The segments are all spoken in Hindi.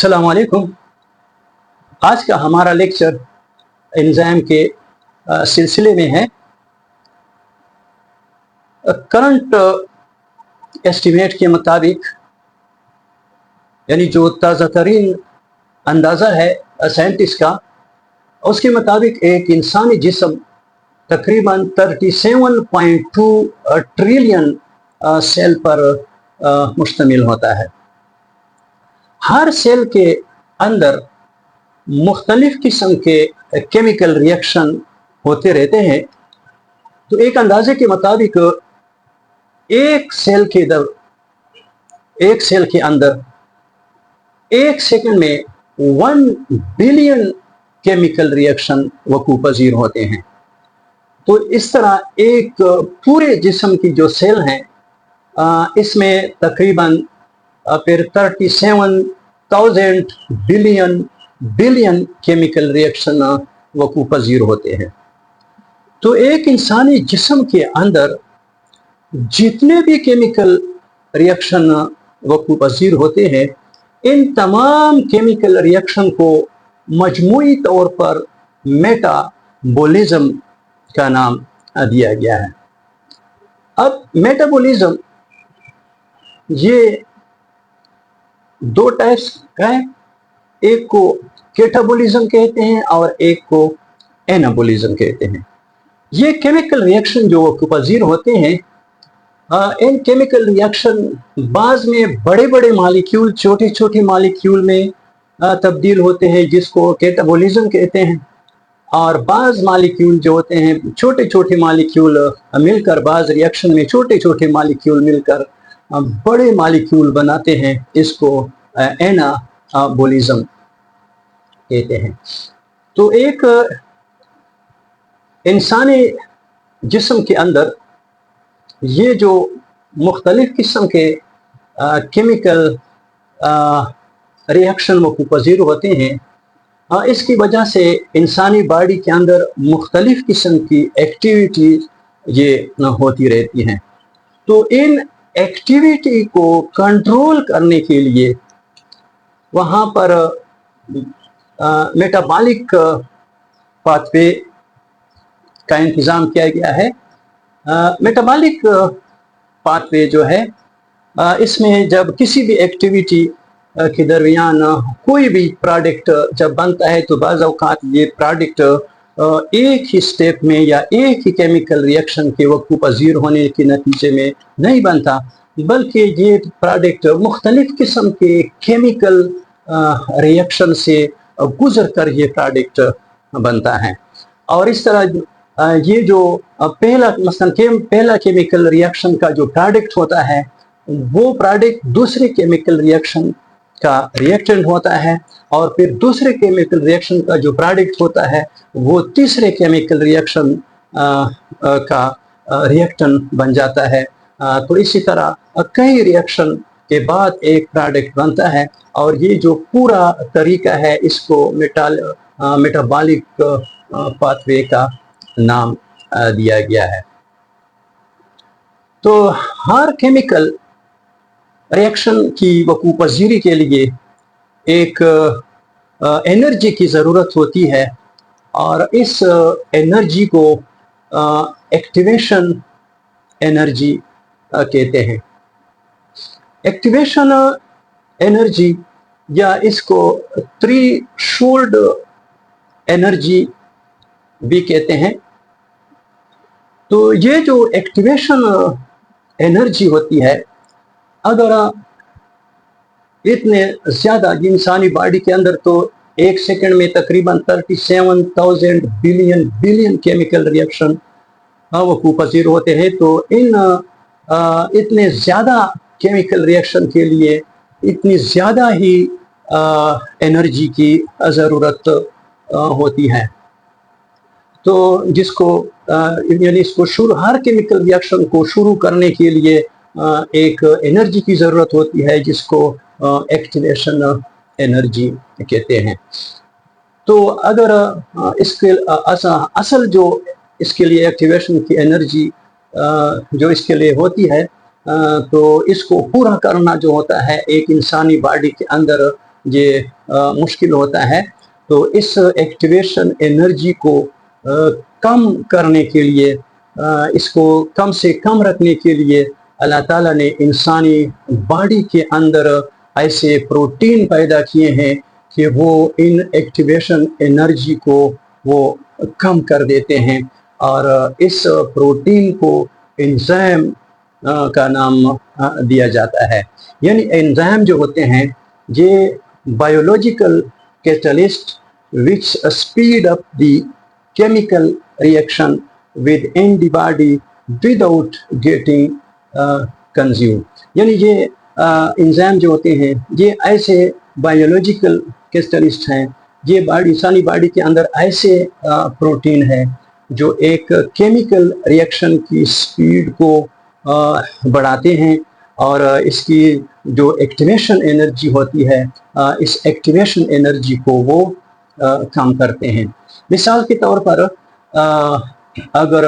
अस्सलाम वालेकुम। आज का हमारा लेक्चर एंजाइम के सिलसिले में है। करंट एस्टिमेट के मुताबिक, यानी जो ताज़ा तरीन अंदाज़ा है साइंटिस्ट का, उसके मुताबिक एक इंसानी जिस्म तकरीबन 37.2 ट्रिलियन सेल पर मुश्तमिल होता है। हर सेल के अंदर मुख्तलिफ किस्म के केमिकल रिएक्शन होते रहते हैं। तो एक अंदाजे के मुताबिक एक सेल के अंदर एक सेकंड में 1 बिलियन केमिकल रिएक्शन वकू पजीर होते हैं। तो इस तरह एक पूरे जिस्म की जो सेल हैं, इसमें तकरीबन फिर 37,000 बिलियन केमिकल रिएक्शन वकू पजीर होते हैं। तो एक इंसानी जिस्म के अंदर जितने भी केमिकल रिएक्शन वकू पजीर होते हैं, इन तमाम केमिकल रिएक्शन को मजमूई तौर पर मेटाबॉलिज्म का नाम दिया गया है। अब मेटाबॉलिज्म ये दो टाइप्स का है, एक को कैटाबॉलिज्म कहते हैं और एक को एनाबॉलिज्म कहते हैं। ये केमिकल रिएक्शन जो वकूपजीर होते हैं, इन केमिकल रिएक्शन बाज में बड़े बड़े मालिक्यूल छोटे छोटे मालिक्यूल में तब्दील होते हैं, जिसको कैटाबॉलिज्म कहते हैं। और बाज मालिक्यूल जो होते हैं, छोटे छोटे मालिक्यूल मिलकर, बाज रिएक्शन में छोटे छोटे मालिक्यूल मिलकर बड़े मालिक्यूल बनाते हैं, इसको एनाबॉलिज्म कहते हैं। तो एक इंसानी जिस्म के अंदर ये जो मुख्तलिफ किस्म के केमिकल रिएक्शन वकू पजीर होते हैं, इसकी वजह से इंसानी बॉडी के अंदर मुख्तलिफ किस्म की एक्टिविटी ये होती रहती हैं। तो इन एक्टिविटी को कंट्रोल करने के लिए वहाँ पर मेटाबॉलिक पाथवे का इंतज़ाम किया गया है। मेटाबॉलिक पाथवे जो है, इसमें जब किसी भी एक्टिविटी के दरमियान कोई भी प्रोडक्ट जब बनता है, तो बाज़ औक़ात ये प्रोडक्ट एक ही स्टेप में या एक ही केमिकल रिएक्शन के वकू पजीर होने के नतीजे में नहीं बनता, बल्कि ये प्रोडक्ट मुख्तलिफ किस्म के केमिकल रिएक्शन से गुजर कर ये प्रोडक्ट बनता है। और इस तरह ये जो पहला केमिकल रिएक्शन का जो प्रोडक्ट होता है, वो प्रोडक्ट दूसरे केमिकल रिएक्शन का रिएक्टेंट होता है, और फिर दूसरे केमिकल रिएक्शन का जो प्रोडक्ट होता है, वो तीसरे केमिकल रिएक्शन का रिएक्टेंट बन जाता है। तो इसी तरह कई रिएक्शन के बाद एक प्रोडक्ट बनता है, और ये जो पूरा तरीका है, इसको मेटाबॉलिक पाथवे का नाम दिया गया है। तो हर केमिकल रिएक्शन की वकू पजीरी के लिए एक एनर्जी की ज़रूरत होती है, और इस एनर्जी को एक्टिवेशन एनर्जी कहते हैं। एक्टिवेशन एनर्जी या इसको थ्रीशोल्ड एनर्जी भी कहते हैं। तो ये जो एक्टिवेशन एनर्जी होती है, अगर इतने ज़्यादा इंसानी बॉडी के अंदर तो एक सेकंड में तकरीबन 37,000 बिलियन केमिकल रिएक्शन वकू पजीर होते हैं, तो इन इतने ज़्यादा केमिकल रिएक्शन के लिए इतनी ज़्यादा ही एनर्जी की ज़रूरत होती है। तो जिसको यानी इसको हर केमिकल रिएक्शन को शुरू करने के लिए एक एनर्जी की ज़रूरत होती है, जिसको एक्टिवेशन एनर्जी कहते हैं। तो अगर इसके असल जो इसके लिए एक्टिवेशन की एनर्जी जो इसके लिए होती है, तो इसको पूरा करना जो होता है, एक इंसानी बॉडी के अंदर ये मुश्किल होता है। तो इस एक्टिवेशन एनर्जी को कम करने के लिए, इसको कम से कम रखने के लिए अल्लाह ताला ने इंसानी बॉडी के अंदर ऐसे प्रोटीन पैदा किए हैं कि वो इन एक्टिवेशन एनर्जी को वो कम कर देते हैं। और इस प्रोटीन को एंजाइम का नाम दिया जाता है। यानी एंजाइम जो होते हैं ये biological catalyst which speed up the chemical reaction within the body without getting consumed। यानी ये एंजाइम जो होते हैं ये ऐसे बायोलॉजिकल कैटलिस्ट हैं, ये इंसानी बॉडी के अंदर ऐसे प्रोटीन है जो एक केमिकल रिएक्शन की स्पीड को बढ़ाते हैं और इसकी जो एक्टिवेशन एनर्जी होती है, इस एक्टिवेशन एनर्जी को वो काम करते हैं। मिसाल के तौर पर अगर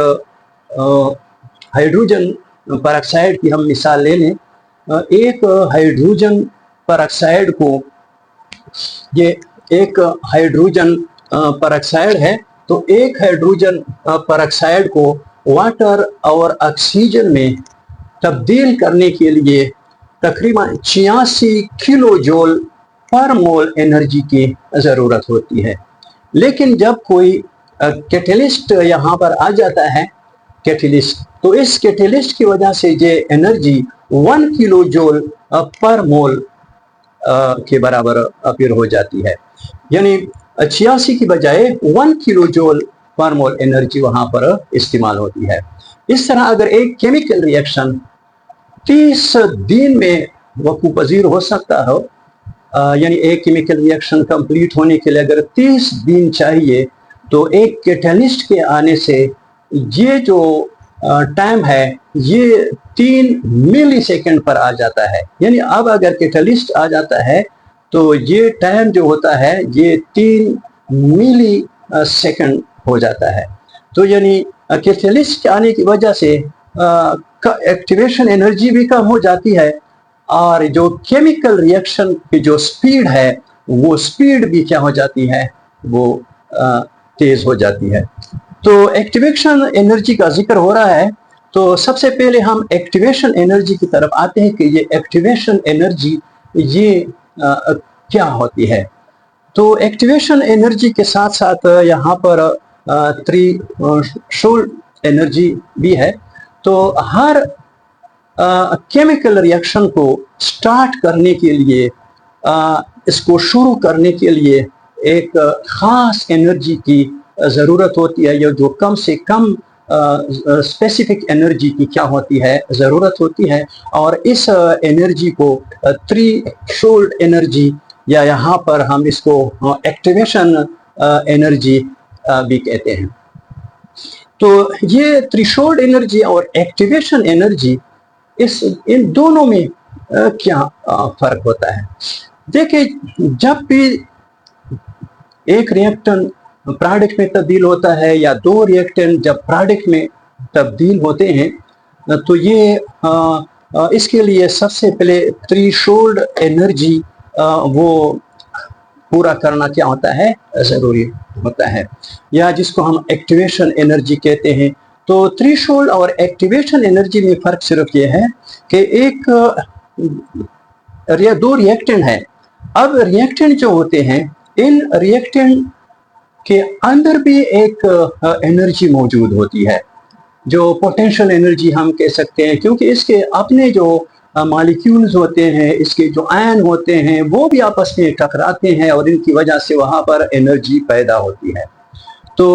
हाइड्रोजन परऑक्साइड की हम मिसाल ले लें, एक हाइड्रोजन परऑक्साइड को, ये एक हाइड्रोजन परऑक्साइड है, तो एक हाइड्रोजन परऑक्साइड को वाटर और ऑक्सीजन में तब्दील करने के लिए तकरीबन 86 किलो जूल पर मोल एनर्जी की ज़रूरत होती है। लेकिन जब कोई कैटलिस्ट यहाँ पर आ जाता है, कैटलिस्ट, तो इस कैटलिस्ट की वजह से ये एनर्जी 1 किलो जूल पर मोल के बराबर फिर हो जाती है। यानी 86 की बजाय 1 किलो जूल पर मोल एनर्जी वहाँ पर इस्तेमाल होती है। इस तरह अगर एक केमिकल रिएक्शन 30 दिन में वकूफ़ पज़ीर हो सकता हो, यानी एक केमिकल रिएक्शन कंप्लीट होने के लिए अगर 30 दिन चाहिए, तो एक कैटलिस्ट के आने से ये जो टाइम है ये 3 मिली सेकेंड पर आ जाता है। यानी अब अगर कैटलिस्ट आ जाता है तो ये टाइम जो होता है ये 3 मिली सेकेंड हो जाता है। तो यानी कैटलिस्ट आने की वजह से एक्टिवेशन एनर्जी भी कम हो जाती है और जो केमिकल रिएक्शन की जो स्पीड है वो स्पीड भी क्या हो जाती है, वो तेज हो जाती है। तो एक्टिवेशन एनर्जी का जिक्र हो रहा है, तो सबसे पहले हम एक्टिवेशन एनर्जी की तरफ आते हैं कि ये एक्टिवेशन एनर्जी ये क्या होती है। तो एक्टिवेशन एनर्जी के साथ साथ यहाँ पर थ्रेशोल्ड एनर्जी भी है। तो हर केमिकल रिएक्शन को स्टार्ट करने के लिए, इसको शुरू करने के लिए एक ख़ास एनर्जी की ज़रूरत होती है, या जो कम से कम स्पेसिफिक एनर्जी की क्या होती है, ज़रूरत होती है। और इस एनर्जी को थ्रेशोल्ड एनर्जी, या यहाँ पर हम इसको एक्टिवेशन एनर्जी भी कहते हैं। तो ये थ्रेशोल्ड एनर्जी और एक्टिवेशन एनर्जी, इन दोनों में क्या फ़र्क होता है। देखिए, जब भी एक रिएक्टेंट प्रोडक्ट में तब्दील होता है या दो रिएक्टेंट जब प्रोडक्ट में तब्दील होते हैं, तो ये इसके लिए सबसे पहले थ्रेशोल्ड एनर्जी वो पूरा करना क्या होता है, ज़रूरी होता है, या जिसको हम एक्टिवेशन एनर्जी कहते हैं। तो थ्रेशोल्ड और एक्टिवेशन एनर्जी में फ़र्क सिर्फ ये है कि एक दो रिएक्टेंट है। अब रिएक्टेंट जो होते हैं, इन रिएक्टेंट के अंदर भी एक एनर्जी मौजूद होती है, जो पोटेंशियल एनर्जी हम कह सकते हैं, क्योंकि इसके अपने जो मॉलिक्यूल्स होते हैं, इसके जो आयन होते हैं, वो भी आपस में टकराते हैं और इनकी वजह से वहाँ पर एनर्जी पैदा होती है। तो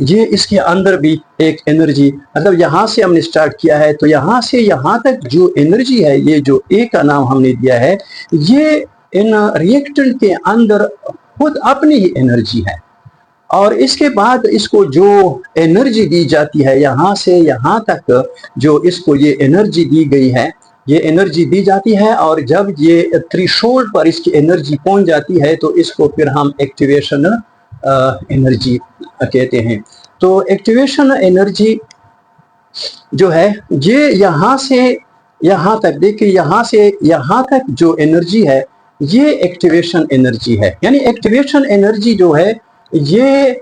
ये इसके अंदर भी एक एनर्जी, मतलब यहाँ से हमने स्टार्ट किया है, तो यहाँ से यहाँ तक जो एनर्जी है, ये जो ए का नाम हमने दिया है, ये इन रिएक्टेंट के अंदर खुद अपनी ही एनर्जी है। और इसके बाद इसको जो एनर्जी दी जाती है, यहाँ से यहाँ तक जो इसको ये एनर्जी दी गई है, ये एनर्जी दी जाती है, और जब ये थ्रेशोल्ड पर इसकी एनर्जी पहुंच जाती है, तो इसको फिर हम एक्टिवेशन एनर्जी कहते हैं। तो एक्टिवेशन एनर्जी जो है, ये यहाँ से यहाँ तक, देखिए यहाँ से यहाँ तक जो एनर्जी है, ये एक्टिवेशन एनर्जी है। यानी एक्टिवेशन एनर्जी जो है ये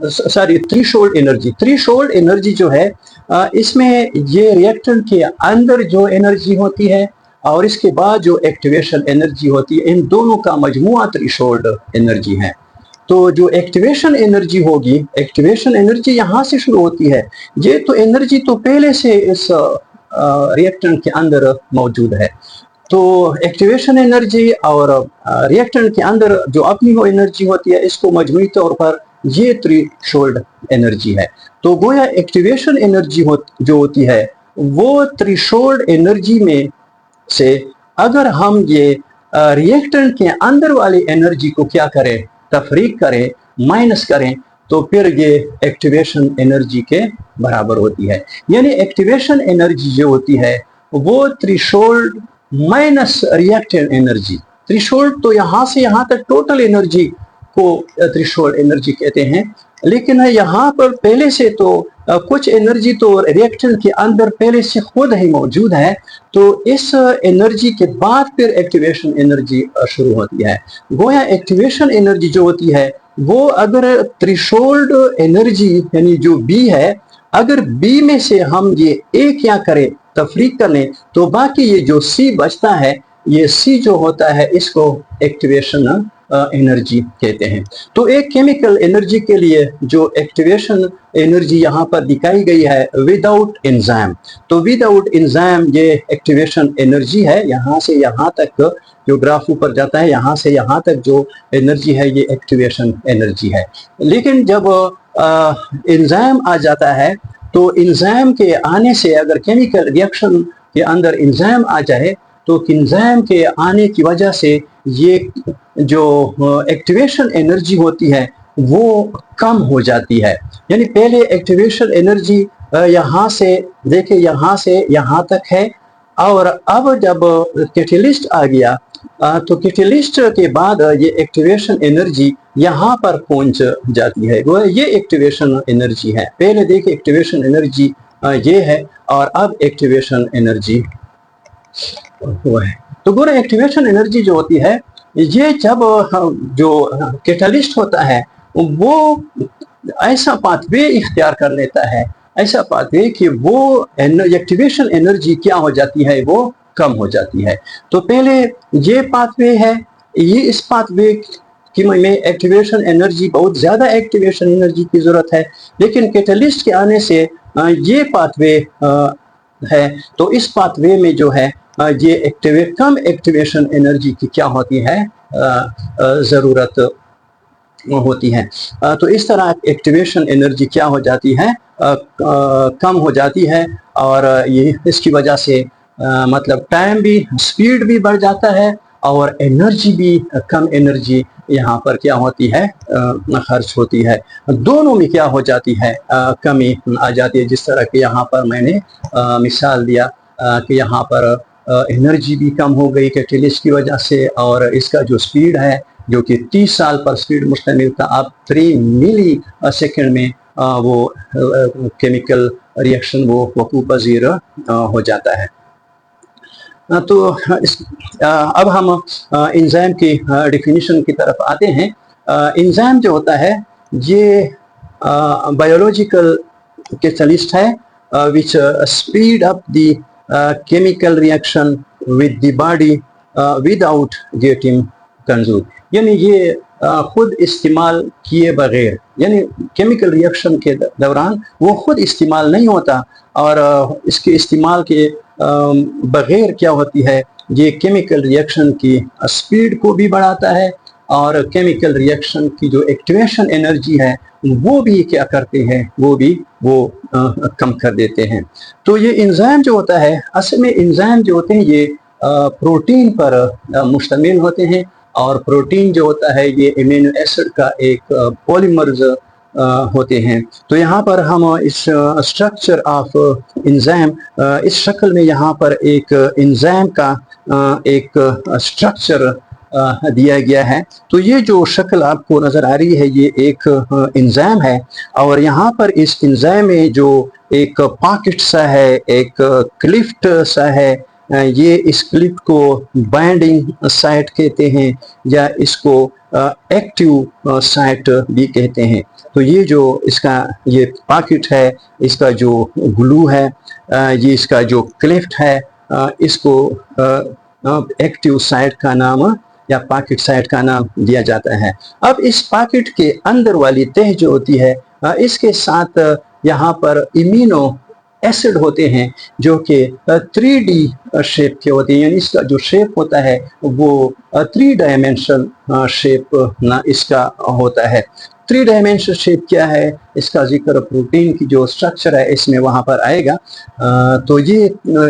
सॉरी थ्रीशोल्ड एनर्जी जो है इसमें ये रिएक्टेंट के अंदर जो एनर्जी होती है और इसके बाद जो एक्टिवेशन एनर्जी होती है, इन दोनों का मजमुआ थ्रीशोल्ड एनर्जी है। तो जो एक्टिवेशन एनर्जी होगी, एक्टिवेशन एनर्जी यहाँ से शुरू होती है। ये तो एनर्जी तो पहले से इस रिएक्टेंट के अंदर मौजूद है। तो एक्टिवेशन एनर्जी और रिएक्टेंट के अंदर जो अपनी वो एनर्जी होती है, इसको मजमूई तौर पर ये थ्रीशोल्ड एनर्जी है। तो गोया एक्टिवेशन एनर्जी जो होती है वो थ्रीशोल्ड एनर्जी में से अगर हम ये रिएक्टेंट के अंदर वाली एनर्जी को क्या करें, तफरीक करें, माइनस करें, तो फिर ये एक्टिवेशन एनर्जी के बराबर होती है। यानी एक्टिवेशन एनर्जी जो होती है वो threshold minus reactant energy. Threshold तो यहाँ से यहाँ तक टोटल एनर्जी को थ्रीशोल्ड एनर्जी कहते हैं, लेकिन यहाँ पर पहले से तो कुछ एनर्जी तो रिएक्टेंट के अंदर पहले से खुद ही मौजूद है। तो इस एनर्जी के बाद फिर एक्टिवेशन एनर्जी शुरू होती है। गोया एक्टिवेशन एनर्जी जो होती है वो अगर थ्रेशोल्ड एनर्जी यानी जो बी है, अगर बी में से हम ये ए क्या करें, तफरीक कर लें, तो बाकी ये जो सी बचता है, ये सी जो होता है इसको एक्टिवेशन एनर्जी कहते हैं। तो एक केमिकल एनर्जी के लिए जो एक्टिवेशन एनर्जी यहाँ पर दिखाई गई है विदाउट एंजाइम, तो विदाउट एंजाइम ये एक्टिवेशन एनर्जी है। यहाँ से यहाँ तक जो ग्राफ ऊपर जाता है, यहाँ से यहाँ तक जो एनर्जी है ये एक्टिवेशन एनर्जी है। लेकिन जब एंजाइम आ जाता है तो एंजाइम के आने से, अगर केमिकल रिएक्शन के अंदर एंजाइम आ जाए तो एंजाइम के आने की वजह से ये जो एक्टिवेशन एनर्जी होती है वो कम हो जाती है। यानी पहले एक्टिवेशन एनर्जी यहाँ से देखिए, यहाँ से यहाँ तक है, और अब जब कैटलिस्ट आ गया तो कैटलिस्ट के बाद ये एक्टिवेशन एनर्जी यहाँ पर पहुंच जाती है। वो ये एक्टिवेशन एनर्जी है। पहले देखिए एक्टिवेशन एनर्जी ये है और अब एक्टिवेशन एनर्जी वो है। तो गोरा एक्टिवेशन एनर्जी जो होती है ये जब जो कैटलिस्ट होता है वो ऐसा पाथवे इख्तियार कर लेता है, ऐसा पाथवे कि वो एक्टिवेशन एनर्जी क्या हो जाती है, वो कम हो जाती है। तो पहले ये पाथवे है, ये इस पाथवे कि में एक्टिवेशन एनर्जी, बहुत ज़्यादा एक्टिवेशन एनर्जी की ज़रूरत है, लेकिन कैटलिस्ट के आने से ये पाथवे है। तो इस पाथवे में जो है ये कम एक्टिवेशन एनर्जी की क्या होती है, ज़रूरत होती है। तो इस तरह एक्टिवेशन एनर्जी क्या हो जाती है, कम हो जाती है, और ये इसकी वजह से मतलब टाइम भी, स्पीड भी बढ़ जाता है और एनर्जी भी, कम एनर्जी यहाँ पर क्या होती है, खर्च होती है। दोनों में क्या हो जाती है, कमी आ जाती है। जिस तरह के यहाँ पर मैंने मिसाल दिया कि यहाँ पर एनर्जी भी कम हो गई कैटलिस्ट की वजह से, और इसका जो स्पीड है जो कि 30 साल पर स्पीड मुश्तमिल था, अब 3 मिली सेकेंड में वो केमिकल रिएक्शन वो वकूफ़ पज़ीर हो जाता है। तो अब हम एंजाइम की डेफिनेशन की तरफ आते हैं। एंजाइम जो होता है ये बायोलॉजिकल कैटलिस्ट है विच speed up the chemical reaction with the body without getting consumed। यानी ये खुद इस्तेमाल किए बगैर, यानी केमिकल रिएक्शन के दौरान वो खुद इस्तेमाल नहीं होता, और इसके इस्तेमाल के बगैर क्या होती है, ये केमिकल रिएक्शन की स्पीड को भी बढ़ाता है, और केमिकल रिएक्शन की जो एक्टिवेशन एनर्जी है वो भी क्या करते हैं, वो कम कर देते हैं। तो ये एंजाइम जो होता है, असल में एंजाइम जो होते हैं ये प्रोटीन पर मुश्तमिल होते हैं, और प्रोटीन जो होता है ये एमिनो एसिड का एक पॉलीमर्स होते हैं। तो यहाँ पर हम इस स्ट्रक्चर ऑफ एंजाइम, इस शक्ल में यहाँ पर एक एंजाइम का एक स्ट्रक्चर दिया गया है। तो ये जो शक्ल आपको नज़र आ रही है ये एक एंजाइम है, और यहाँ पर इस एंजाइम में जो एक पॉकेट सा है, एक क्लिफ्ट सा है, ये इस क्लिप को बाइंडिंग साइट कहते हैं या इसको एक्टिव साइट भी कहते हैं। तो ये जो इसका ये पॉकेट है, इसका जो ग्लू है, ये इसका जो क्लिफ्ट है, इसको एक्टिव साइट का नाम या पॉकेट साइट का नाम दिया जाता है। अब इस पॉकेट के अंदर वाली तह जो होती है, इसके साथ यहाँ पर इम्यूनो एसिड होते हैं जो कि 3D शेप के होते हैं, यानी इसका जो शेप होता है वो 3 डायमेंशनल शेप ना इसका होता है। 3 डायमेंशनल शेप क्या है, इसका जिक्र प्रोटीन की जो स्ट्रक्चर है इसमें वहाँ पर आएगा। तो ये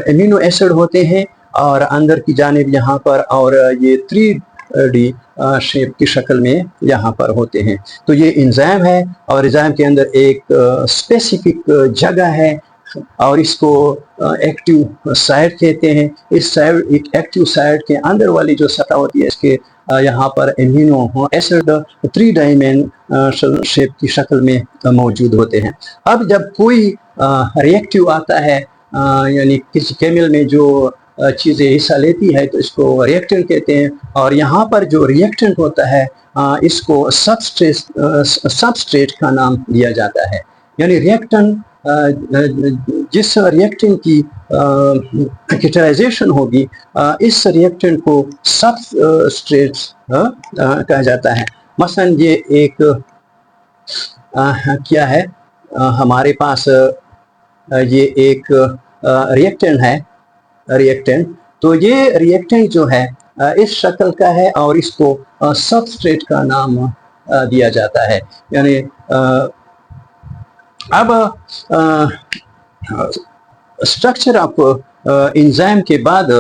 एमिनो एसिड होते हैं और अंदर की जानिब यहाँ पर, और ये 3D शेप की शक्ल में यहाँ पर होते हैं। तो ये एंजाइम है और एंजाइम के अंदर एक स्पेसिफिक जगह है और इसको एक्टिव साइट कहते हैं। इस साइट एक्टिव साइट के अंदर वाली जो सतह होती है इसके यहाँ पर एमिनो एसिड 3 डायमेंशनल शेप की शक्ल में मौजूद होते हैं। अब जब कोई रिएक्टिव आता है, यानी किसी केमिकल में जो चीज़ें हिस्सा लेती है, तो इसको रिएक्टेंट कहते हैं। और यहाँ पर जो रिएक्टेंट होता है इसको सबस्ट्रेट का नाम दिया जाता है। यानी रिएक्टेंट जिस रिएक्टेंट की कैटालाइजेशन होगी, इस रिएक्टेंट को सबस्ट्रेट कहा जाता है। मसलन ये एक क्या है, हमारे पास ये एक रिएक्टेंट है, रिएक्टेंट। तो ये रिएक्टेंट जो है इस शक्ल का है और इसको सबस्ट्रेट का नाम दिया जाता है। यानी अब स्ट्रक्चर ऑफ एंजाइम के बाद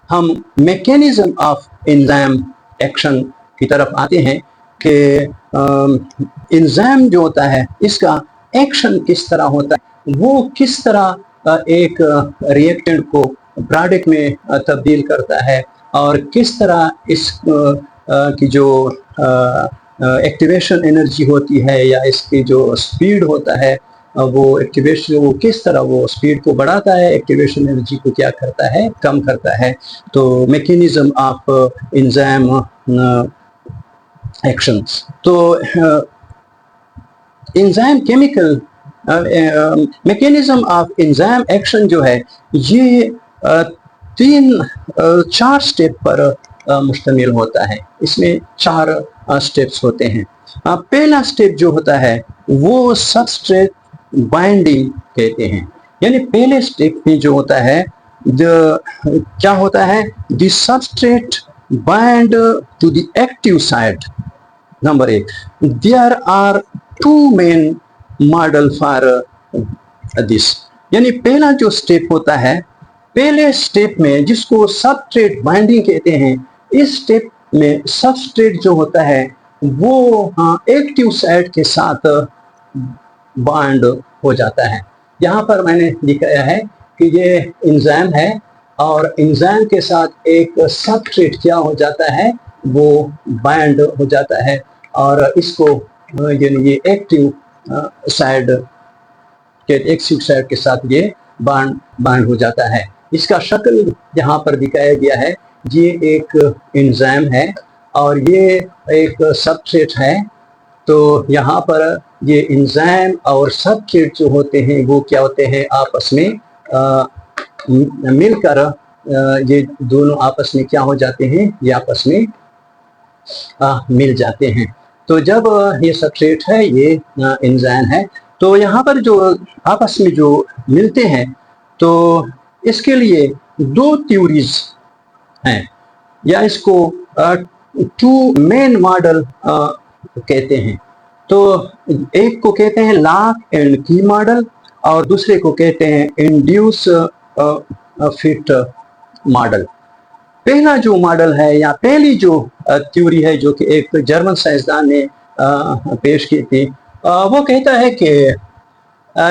हम मैकेनिज्म ऑफ एंजाइम एक्शन की तरफ आते हैं कि एंजाइम जो होता है इसका एक्शन किस तरह होता है, वो किस तरह एक रिएक्टेंट को प्रोडक्ट में तब्दील करता है और किस तरह इस की जो एक्टिवेशन एनर्जी होती है या इसकी जो स्पीड होता है, वो एक्टिवेशन वो किस तरह वो स्पीड को बढ़ाता है, एक्टिवेशन एनर्जी को क्या करता है, कम करता है। तो मैकेनिज्म ऑफ एंजाइम एक्शन। तो enzyme chemical mechanism of enzyme action जो है ये 4 स्टेप पर मुश्तमिल होता है। इसमें 4 स्टेप्स होते हैं। पहला स्टेप जो होता है वो सबस्ट्रेट बाइंडिंग कहते हैं। यानी पहले स्टेप में जो होता है क्या होता है, the substrate bind to the active site. Number 1, there are 2 main model for this. यानी पहला जो स्टेप होता है, पहले स्टेप में जिसको सबस्ट्रेट बाइंडिंग कहते हैं, इस स्टेप में सबस्ट्रेट जो होता है वो एक्टिव साइट के साथ बाइंड हो जाता है। यहाँ पर मैंने दिखाया है कि ये एंजाइम है और एंजाइम के साथ एक सबस्ट्रेट क्या हो जाता है, वो बाइंड हो जाता है और इसको यानी ये एक्टिव साइड के साथ ये बाइंड हो जाता है। इसका शक्ल यहाँ पर दिखाया गया है। ये एक एंजाइम है और ये एक सबस्ट्रेट है। तो यहाँ पर ये एंजाइम और सबस्ट्रेट जो होते हैं वो क्या होते हैं, आपस में मिलकर ये दोनों आपस में क्या हो जाते हैं, ये आपस में मिल जाते हैं। तो जब ये सबस्ट्रेट है, ये एंजाइम है, तो यहाँ पर जो आपस में जो मिलते हैं, तो इसके लिए 2 थ्योरीज हैं या इसको 2 मेन मॉडल कहते हैं। तो एक को कहते हैं लॉक एंड की मॉडल और दूसरे को कहते हैं इंड्यूस फिट मॉडल। पहला जो मॉडल है या पहली जो थ्योरी है जो कि एक जर्मन साइंसदान ने पेश की थी, वो कहता है कि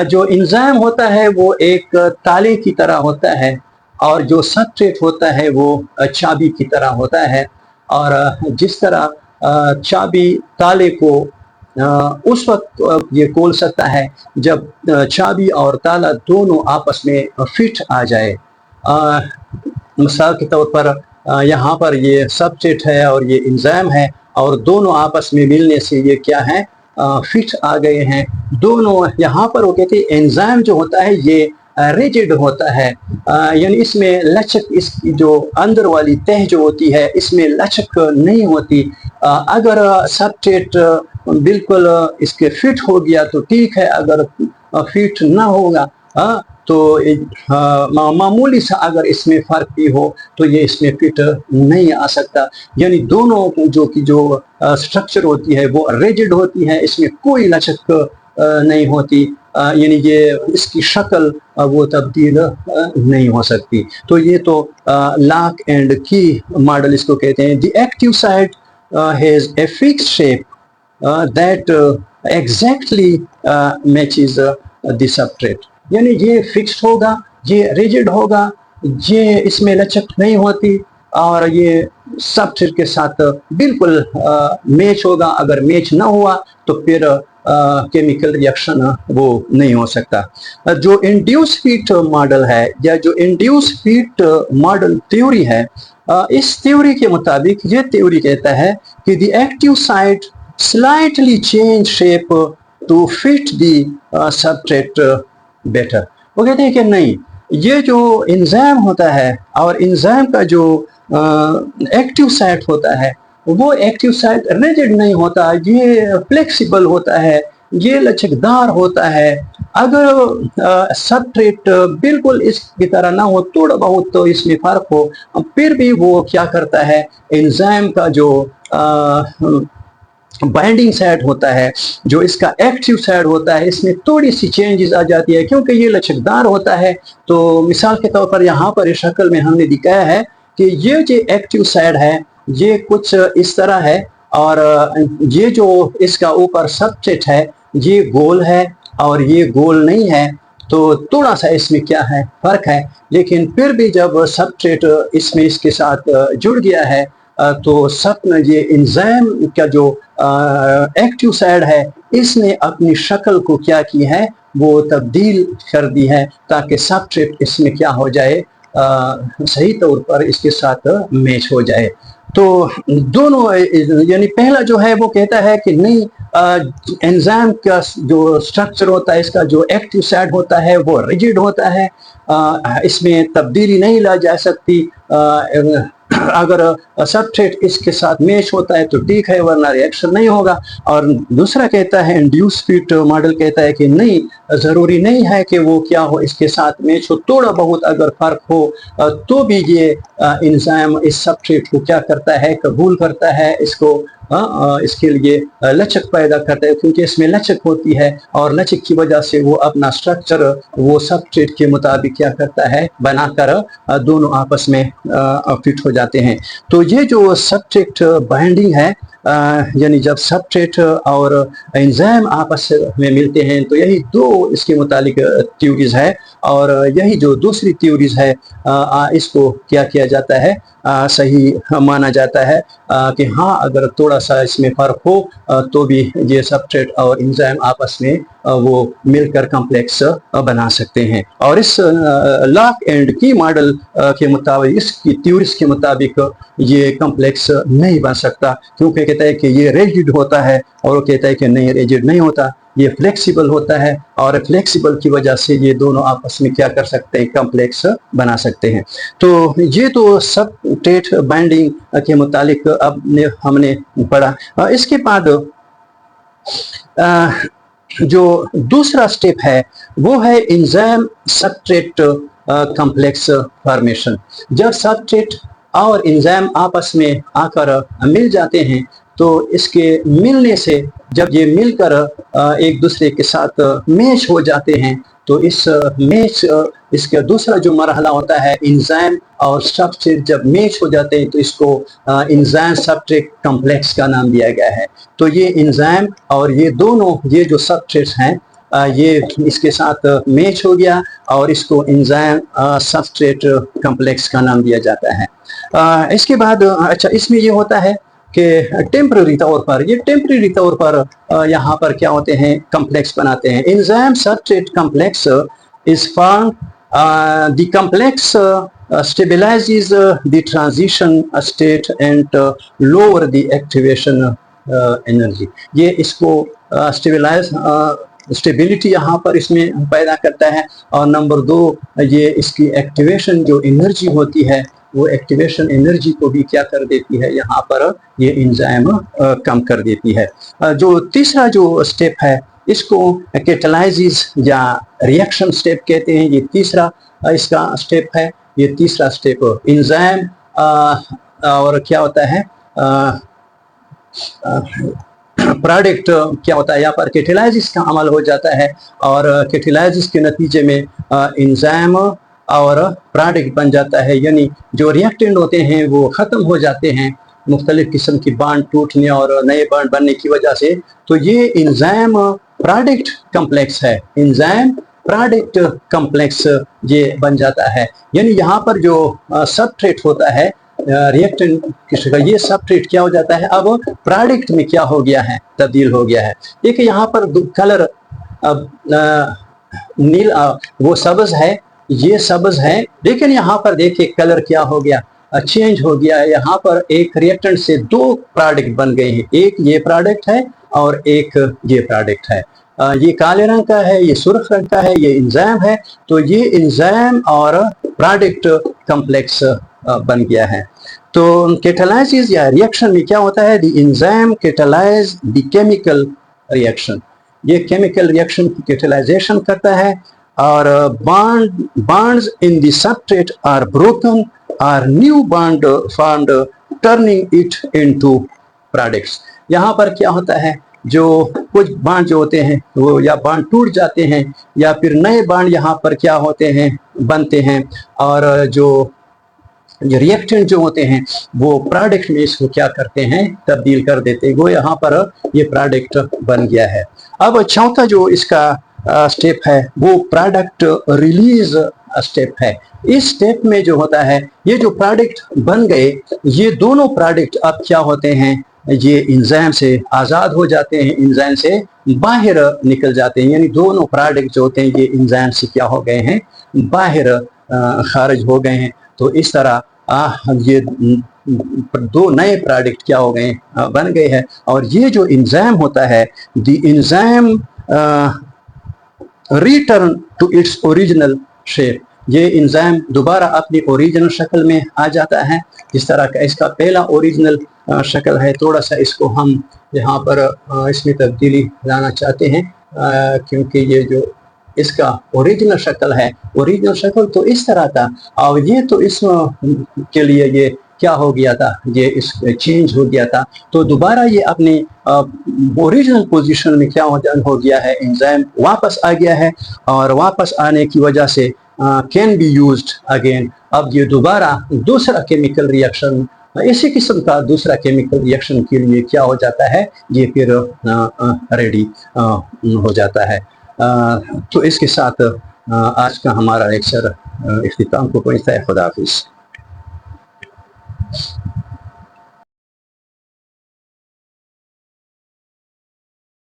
जो एंजाइम होता है वो एक ताले की तरह होता है और जो सबस्ट्रेट होता है वो चाबी की तरह होता है। और जिस तरह चाबी ताले को उस वक्त ये खोल सकता है जब चाबी और ताला दोनों आपस में फिट आ जाए। मिसाल के तौर पर यहाँ पर ये सबस्ट्रेट है और ये एंजाइम है, और दोनों आपस में मिलने से ये क्या है, फिट आ गए हैं दोनों। यहाँ पर वो कहते हैं एंजाइम जो होता है ये रिजिड होता है, यानी इसमें लचक, इसकी जो अंदर वाली तह जो होती है इसमें लचक नहीं होती। अगर सबस्ट्रेट बिल्कुल इसके फिट हो गया तो ठीक है, अगर फिट ना होगा तो मामूली सा अगर इसमें फर्क भी हो तो ये इसमें फिट नहीं आ सकता। यानी दोनों जो स्ट्रक्चर होती है वो रिजिड होती है, इसमें कोई लचक नहीं होती, यानी ये इसकी शक्ल वो तब्दील नहीं हो सकती। तो ये तो लॉक एंड की मॉडल इसको कहते हैं। The active site has a fixed shape that exactly matches the substrate, यानी ये फिक्स्ड होगा, ये रिजिड होगा, ये इसमें लचक नहीं होती, और ये सबस्ट्रेट के साथ बिल्कुल मैच होगा। अगर मैच ना हुआ तो फिर केमिकल रिएक्शन वो नहीं हो सकता। जो इंड्यूस हीट मॉडल है या जो इंड्यूस हीट मॉडल थ्योरी है, इस थ्योरी के मुताबिक ये थ्योरी कहता है कि the active site slightly change shape to fit the substrate better. वो कहते हैं कि नहीं, ये जो एंजाइम होता है और एंजाइम का जो एक्टिव साइट होता है वो एक्टिव साइट रिजिड नहीं होता, ये फ्लेक्सिबल होता है, ये लचकदार होता है। अगर सबस्ट्रेट बिल्कुल इसकी तरह ना हो, थोड़ा बहुत तो इसमें फर्क हो, फिर भी वो क्या करता है, एंजाइम का जो बाइंडिंग साइड होता है, जो इसका एक्टिव साइड होता है, इसमें थोड़ी सी चेंजेस आ जाती है क्योंकि ये लचकदार होता है। तो मिसाल के तौर पर यहाँ पर इस शक्ल में हमने दिखाया है कि ये जो एक्टिव साइड है ये कुछ इस तरह है, और ये जो इसका ऊपर सबस्ट्रेट है ये गोल है और ये गोल नहीं है, तो थोड़ा सा इसमें क्या है, फर्क है। लेकिन फिर भी जब सबस्ट्रेट इसमें इसके साथ जुड़ गया है तो सब ये एंजाइम का जो एक्टिव साइड है इसने अपनी शक्ल को क्या की है, वो तब्दील कर दी है ताकि सबस्ट्रेट इसमें क्या हो जाए, सही तौर पर इसके साथ मैच हो जाए। तो दोनों, यानी पहला जो है वो कहता है कि नहीं, एंजाइम का जो स्ट्रक्चर होता है, इसका जो एक्टिव साइड होता है वो रिजिड होता है, इसमें तब्दीली नहीं ला जा सकती। अगर सबस्ट्रेट इसके साथ मैच होता है तो ठीक है, वरना रिएक्शन नहीं होगा। और दूसरा कहता है, इंड्यूस फीट मॉडल कहता है कि नहीं, जरूरी नहीं है कि वो क्या हो, इसके साथ मैच हो, थोड़ा बहुत अगर फर्क हो तो भी ये एंजाइम इस सबस्ट्रेट को क्या करता है, कबूल करता है, इसको इसके लिए लचक पैदा करता है, क्योंकि इसमें लचक होती है और लचक की वजह से वो अपना स्ट्रक्चर वो सबस्ट्रेट के मुताबिक क्या करता है, बनाकर दोनों आपस में फिट हो जाते हैं। तो ये जो सबस्ट्रेट बाइंडिंग है, यानी जब सबस्ट्रेट और एंजाइम आपस में मिलते हैं तो यही दो इसके मुतालिक थ्योरीज है, और यही जो दूसरी थ्योरीज है इसको क्या किया जाता है, सही माना जाता है कि हाँ, अगर थोड़ा सा इसमें फर्क हो तो भी ये सबस्ट्रेट और एंजाइम आपस में वो मिलकर कॉम्प्लेक्स बना सकते हैं। और इस लॉक एंड की मॉडल के मुताबिक, इसकी थ्योरीज के मुताबिक ये कॉम्प्लेक्स नहीं बन सकता, क्योंकि कहता है कि ये रिजिड होता है और वो कहता है कि नहीं, रिजिड नहीं होता, ये फ्लेक्सिबल होता है, और फ्लेक्सिबल की वजह से ये दोनों आपस में क्या कर सकते हैं, कॉम्प्लेक्स बना सकते हैं। तो ये तो सबस्ट्रेट बाइंडिंग के मुतालिक अब हमने पढ़ा। इसके बाद जो दूसरा स्टेप है वो है एंजाइम सबस्ट्रेट कॉम्प्लेक्स फॉर्मेशन। जब सबस्ट्रेट और एंजाइम आपस में आकर मिल जाते हैं तो इसके मिलने से, जब ये मिलकर एक दूसरे के साथ मैच हो जाते हैं, तो इस मैच, इसका दूसरा जो मरहला होता है, एंजाइम और सबस्ट्रेट जब मैच हो जाते हैं तो इसको एंजाइम सबस्ट्रेट कॉम्प्लेक्स का नाम दिया गया है। तो ये एंजाइम और ये दोनों, ये जो सबस्ट्रेट्स हैं, ये इसके साथ मैच हो गया और इसको एंजाइम सबस्ट्रेट कॉम्प्लेक्स का नाम दिया जाता है। इसके बाद अच्छा, इसमें ये होता है कि टेम्पररी तौर पर, ये टेम्पररी तौर पर यहाँ पर क्या होते हैं, कॉम्प्लेक्स बनाते हैं। Enzyme substrate complex is form, the complex stabilizes the transition state and lower the activation energy. ये इसको स्टेबलाइज स्टेबिलिटी यहाँ पर इसमें पैदा करता है। और नंबर 2, ये इसकी एक्टिवेशन जो एनर्जी होती है वो एक्टिवेशन एनर्जी को भी क्या कर देती है, यहाँ पर ये एंजाइम कम कर देती है। जो तीसरा जो स्टेप है इसको कैटालाइसिस या रिएक्शन स्टेप कहते हैं। ये तीसरा इसका स्टेप है। ये तीसरा स्टेप एंजाइम और क्या होता है प्रोडक्ट क्या होता है, यहाँ पर कैटालाइसिस का अमल हो जाता है और कैटालाइसिस के नतीजे में एंजाइम और प्रोडक्ट बन जाता है। यानी जो रिएक्टेंट होते हैं वो ख़त्म हो जाते हैं मुख्तलिफ किस्म की बॉन्ड टूटने और नए बॉन्ड बनने की वजह से। तो ये एंजाइम प्रोडक्ट कम्प्लेक्स है, एंजाइम प्रोडक्ट कम्प्लेक्स ये बन जाता है। यानी यहाँ पर जो सबस्ट्रेट होता है रिएक्टेंट की शक्ल, ये सबस्ट्रेट क्या हो जाता है, अब प्रोडक्ट में क्या हो गया है, तब्दील हो गया है। देखिए यहाँ पर कलर अब नील वो सब्ज है, ये सब्ज है, लेकिन यहाँ पर देखिए कलर क्या हो गया, चेंज हो गया है। यहाँ पर एक रिएक्टेंट से 2 प्रोडक्ट बन गए हैं, एक ये प्रोडक्ट है और एक ये प्रोडक्ट है। ये काले रंग का है, ये सुर्ख रंग का है, ये एंजाइम है। तो ये एंजाइम और प्रोडक्ट कम्प्लेक्स बन गया है। तो कैटालाइसिस या रिएक्शन में क्या होता है, the enzyme catalyse the chemical reaction. ये केमिकल रिएक्शन की कैटालाइजेशन करता है और bonds in the substrate are broken or new bond formed turning it into products। यहाँ पर क्या होता है, जो कुछ बांड जो होते हैं वो या बांड टूट जाते हैं या फिर नए बांड यहाँ पर क्या होते हैं, बनते हैं और जो रिएक्टेंट जो होते हैं वो प्रोडक्ट में इसको क्या करते हैं, तब्दील कर देते हैं। वो यहाँ पर ये प्रोडक्ट बन गया है। अब चौथा जो इसका स्टेप है वो प्रोडक्ट रिलीज स्टेप है। इस स्टेप में जो होता है, ये जो प्रोडक्ट बन गए, ये दोनों प्रोडक्ट अब क्या होते हैं, ये एंजाइम से आज़ाद हो जाते हैं, एंजाइम से बाहर निकल जाते हैं। यानी दोनों प्रोडक्ट जो होते हैं ये एंजाइम से क्या हो गए हैं, बाहर खारिज हो गए हैं। तो इस तरह ये 2 नए प्रोडक्ट क्या हो गए, बन गए हैं। और ये जो एंजाइम होता है, the enzyme return to its original shape. ये एंजाइम दोबारा अपनी ओरिजिनल शक्ल में आ जाता है। इस तरह का इसका पहला ओरिजिनल शक्ल है। थोड़ा सा इसको हम यहाँ पर इसमें तब्दीली लाना चाहते हैं क्योंकि ये जो इसका ओरिजिनल शक्ल है, ओरिजिनल शक्ल तो इस तरह था और ये तो इस के लिए ये क्या हो गया था, ये इस चेंज हो गया था। तो दोबारा ये अपनी ओरिजिनल पोजीशन में क्या हो गया है, एंजाइम वापस आ गया है और वापस आने की वजह से कैन बी यूज्ड अगेन। अब ये दोबारा दूसरा केमिकल रिएक्शन, इसी किस्म का दूसरा केमिकल रिएक्शन के लिए क्या हो जाता है, ये फिर रेडी हो जाता है। तो इसके साथ आज का हमारा लेक्चर इख्तिताम को पहुंचता है। खुदा हाफिज़।